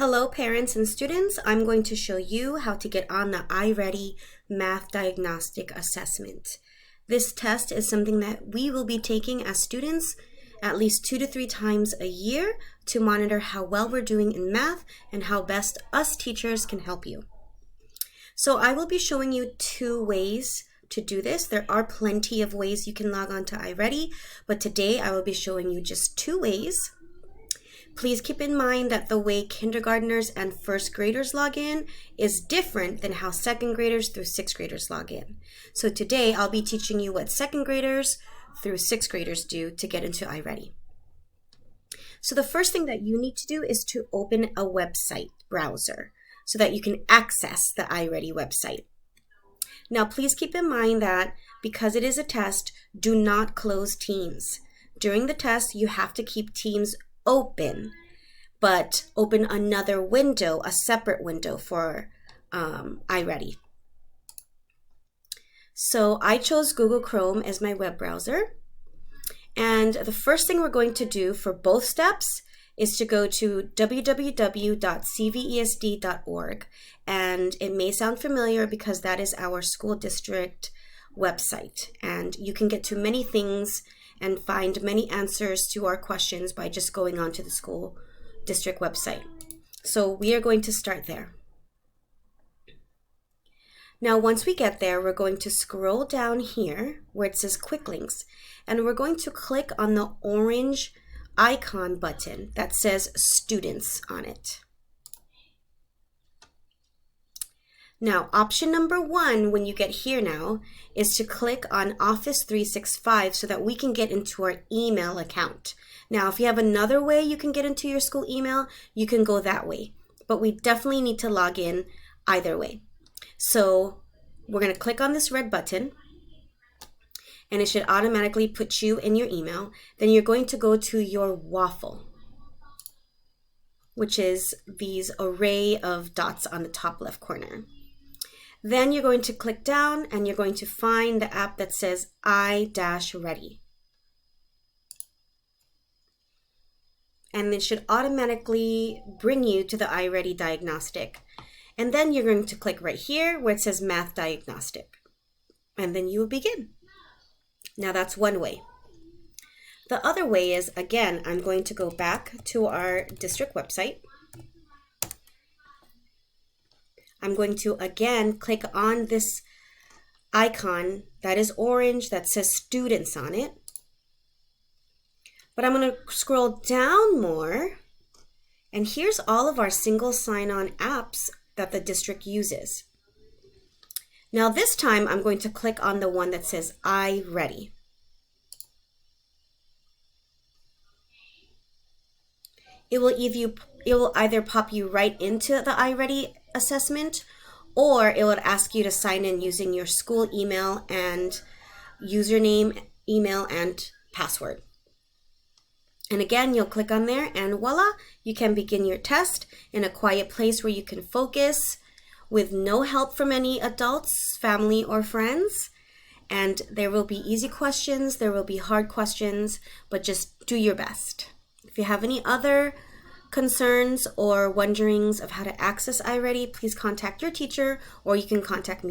Hello parents and students, I'm going to show you how to get on the iReady Math Diagnostic Assessment. This test is something that we will be taking as students at least 2 to 3 times a year to monitor how well we're doing in math and how best us teachers can help you. So I will be showing you 2 ways to do this. There are plenty of ways you can log on to iReady, but today I will be showing you just 2 ways. Please keep in mind that the way kindergartners and first graders log in is different than how second graders through 6th graders log in. So today I'll be teaching you what second graders through 6th graders do to get into iReady. So the first thing that you need to do is to open a website browser so that you can access the iReady website. Now please keep in mind that because it is a test, do not close Teams. During the test, you have to keep Teams open, but open another window, a separate window for iReady. So I chose Google Chrome as my web browser. And the first thing we're going to do for both steps is to go to www.cvesd.org. And it may sound familiar because that is our school district website. And you can get to many things and find many answers to our questions by just going onto the school district website. So we are going to start there. Now once we get there, we're going to scroll down here where it says Quick Links, and we're going to click on the orange icon button that says Students on it. Now, option number 1 when you get here now is to click on Office 365 so that we can get into our email account. Now, if you have another way you can get into your school email, you can go that way. But we definitely need to log in either way. So we're going to click on this red button and it should automatically put you in your email. Then you're going to go to your waffle, which is these array of dots on the top left corner. Then you're going to click down and you're going to find the app that says iReady. And it should automatically bring you to the iReady Diagnostic. And then you're going to click right here where it says Math Diagnostic. And then you will begin. Now that's one way. The other way is, again, I'm going to go back to our district website. I'm going to again click on this icon that is orange that says Students on it. But I'm going to scroll down more, and here's all of our single sign-on apps that the district uses. Now this time I'm going to click on the one that says iReady. It will either pop you right into the iReady assessment, or it would ask you to sign in using your school email and username, email, and password. And again, you'll click on there and voila, you can begin your test in a quiet place where you can focus with no help from any adults, family, or friends. And there will be easy questions, there will be hard questions, but just do your best. If you have any other concerns or wonderings of how to access iReady, please contact your teacher or you can contact me.